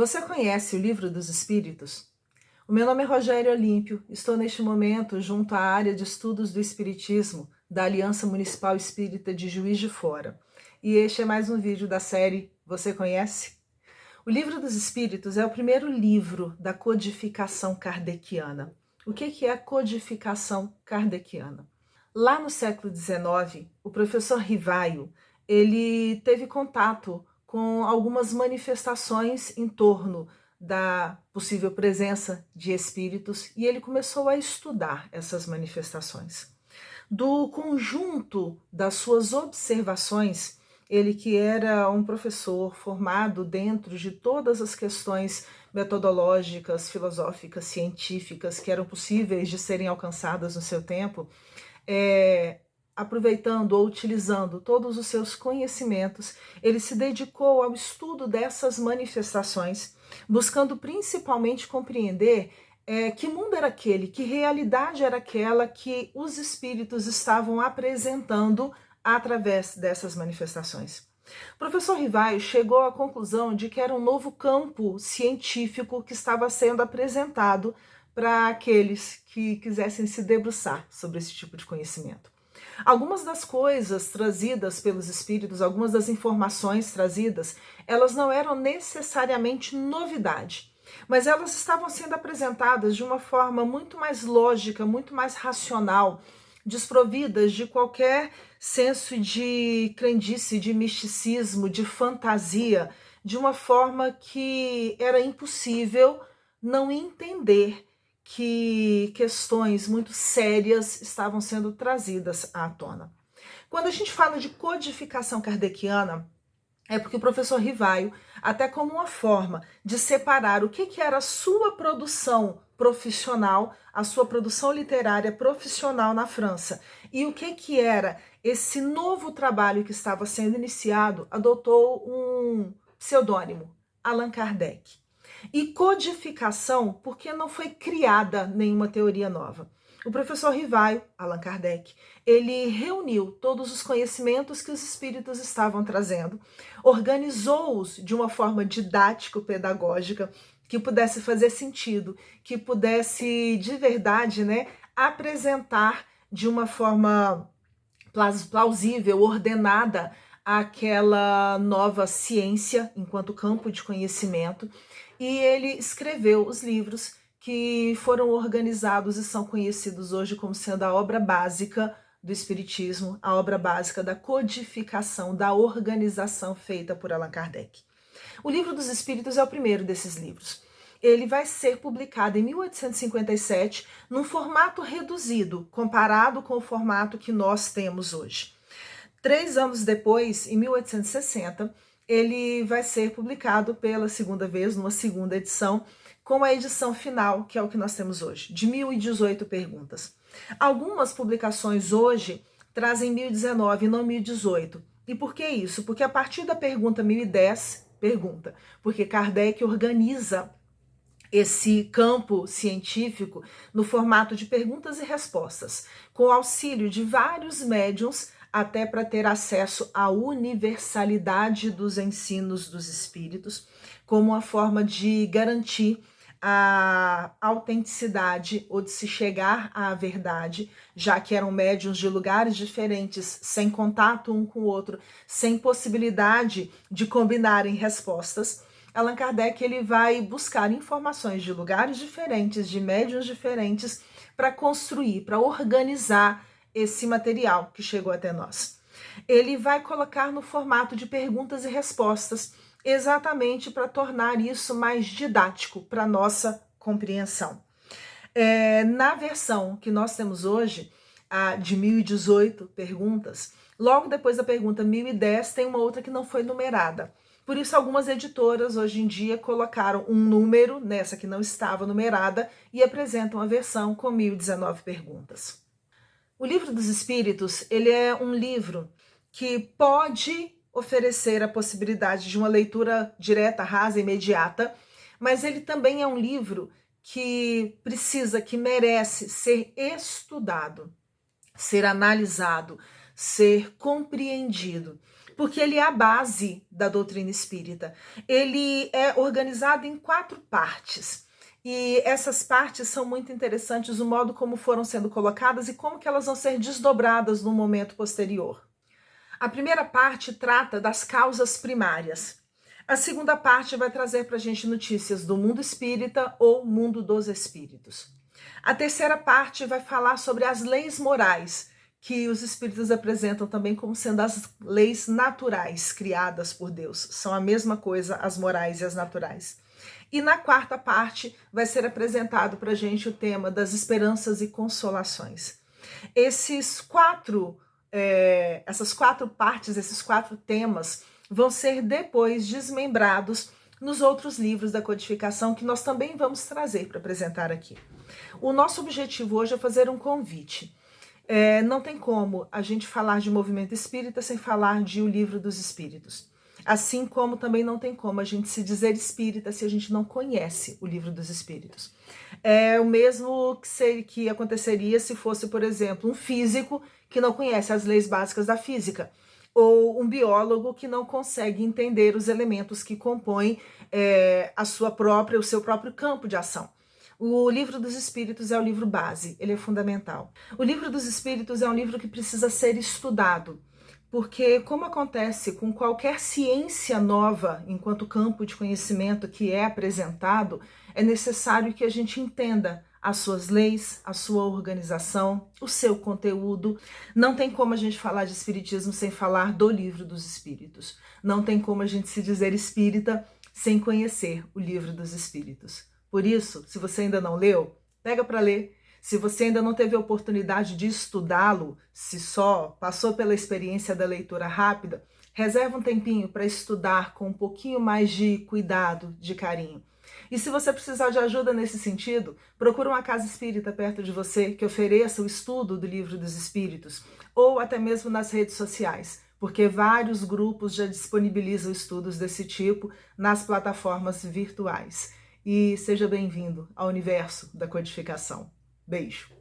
Você conhece o Livro dos Espíritos? O meu nome é Rogério Olímpio, estou neste momento junto à área de estudos do Espiritismo da Aliança Municipal Espírita de Juiz de Fora. E este é mais um vídeo da série Você Conhece? O Livro dos Espíritos é o primeiro livro da codificação kardeciana. O que é a codificação kardeciana? Lá no século XIX, o professor Rivaio, ele teve contato com algumas manifestações em torno da possível presença de espíritos e ele começou a estudar essas manifestações. Do conjunto das suas observações, ele que era um professor formado dentro de todas as questões metodológicas, filosóficas, científicas que eram possíveis de serem alcançadas no seu tempo, aproveitando ou utilizando todos os seus conhecimentos, ele se dedicou ao estudo dessas manifestações, buscando principalmente compreender que mundo era aquele, que realidade era aquela que os espíritos estavam apresentando através dessas manifestações. O professor Rivaio chegou à conclusão de que era um novo campo científico que estava sendo apresentado para aqueles que quisessem se debruçar sobre esse tipo de conhecimento. Algumas das coisas trazidas pelos espíritos, algumas das informações trazidas, elas não eram necessariamente novidade, mas elas estavam sendo apresentadas de uma forma muito mais lógica, muito mais racional, desprovidas de qualquer senso de crendice, de misticismo, de fantasia, de uma forma que era impossível não entender que questões muito sérias estavam sendo trazidas à tona. Quando a gente fala de codificação kardeciana, é porque o professor Rivaio, até como uma forma de separar o que era a sua produção profissional, a sua produção literária profissional na França, e o que era esse novo trabalho que estava sendo iniciado, adotou um pseudônimo, Allan Kardec. E codificação, porque não foi criada nenhuma teoria nova. O professor Rivaio, Allan Kardec, ele reuniu todos os conhecimentos que os espíritos estavam trazendo, organizou-os de uma forma didático-pedagógica, que pudesse fazer sentido, que pudesse de verdade, apresentar de uma forma plausível, ordenada, aquela nova ciência enquanto campo de conhecimento, e ele escreveu os livros que foram organizados e são conhecidos hoje como sendo a obra básica do Espiritismo, a obra básica da codificação, da organização feita por Allan Kardec. O Livro dos Espíritos é o primeiro desses livros. Ele vai ser publicado em 1857 num formato reduzido, comparado com o formato que nós temos hoje. 3 anos depois, em 1860, ele vai ser publicado pela segunda vez, numa segunda edição, com a edição final, que é o que nós temos hoje, de 1018 perguntas. Algumas publicações hoje trazem 1019 e não 1018. E por que isso? Porque a partir da pergunta 1010, porque Kardec organiza esse campo científico no formato de perguntas e respostas, com o auxílio de vários médiuns, até para ter acesso à universalidade dos ensinos dos espíritos, como uma forma de garantir a autenticidade ou de se chegar à verdade, já que eram médiuns de lugares diferentes, sem contato um com o outro, sem possibilidade de combinarem respostas. Allan Kardec ele vai buscar informações de lugares diferentes, de médiuns diferentes, para construir, para organizar esse material que chegou até nós. Ele vai colocar no formato de perguntas e respostas, exatamente para tornar isso mais didático para nossa compreensão. Na versão que nós temos hoje, a de 1018 perguntas, logo depois da pergunta 1010 tem uma outra que não foi numerada. Por isso, algumas editoras hoje em dia colocaram um número nessa que não estava numerada e apresentam a versão com 1019 perguntas. O Livro dos Espíritos, ele é um livro que pode oferecer a possibilidade de uma leitura direta, rasa, imediata, mas ele também é um livro que precisa, que merece ser estudado, ser analisado, ser compreendido. porque ele é a base da doutrina espírita. Ele é organizado em 4 partes. E essas partes são muito interessantes, o modo como foram sendo colocadas e como que elas vão ser desdobradas no momento posterior. A primeira parte trata das causas primárias. A segunda parte vai trazer para a gente notícias do mundo espírita ou mundo dos espíritos. A terceira parte vai falar sobre as leis morais, que os espíritos apresentam também como sendo as leis naturais criadas por Deus. São a mesma coisa, as morais e as naturais. E na quarta parte vai ser apresentado para a gente o tema das esperanças e consolações. Essas 4 partes, esses 4 temas vão ser depois desmembrados nos outros livros da codificação que nós também vamos trazer para apresentar aqui. O nosso objetivo hoje é fazer um convite. Não tem como a gente falar de movimento espírita sem falar de O Livro dos Espíritos. Assim como também não tem como a gente se dizer espírita se a gente não conhece o Livro dos Espíritos. É o mesmo que aconteceria se fosse, por exemplo, um físico que não conhece as leis básicas da física, ou um biólogo que não consegue entender os elementos que compõem o seu próprio campo de ação. O Livro dos Espíritos é o livro base, ele é fundamental. O Livro dos Espíritos é um livro que precisa ser estudado, porque, como acontece com qualquer ciência nova, enquanto campo de conhecimento que é apresentado, é necessário que a gente entenda as suas leis, a sua organização, o seu conteúdo. Não tem como a gente falar de espiritismo sem falar do Livro dos Espíritos. Não tem como a gente se dizer espírita sem conhecer o Livro dos Espíritos. Por isso, se você ainda não leu, pega para ler. Se você ainda não teve a oportunidade de estudá-lo, se só passou pela experiência da leitura rápida, reserva um tempinho para estudar com um pouquinho mais de cuidado, de carinho. E se você precisar de ajuda nesse sentido, procura uma casa espírita perto de você que ofereça o estudo do Livro dos Espíritos, ou até mesmo nas redes sociais, porque vários grupos já disponibilizam estudos desse tipo nas plataformas virtuais. E seja bem-vindo ao universo da codificação. Beijo!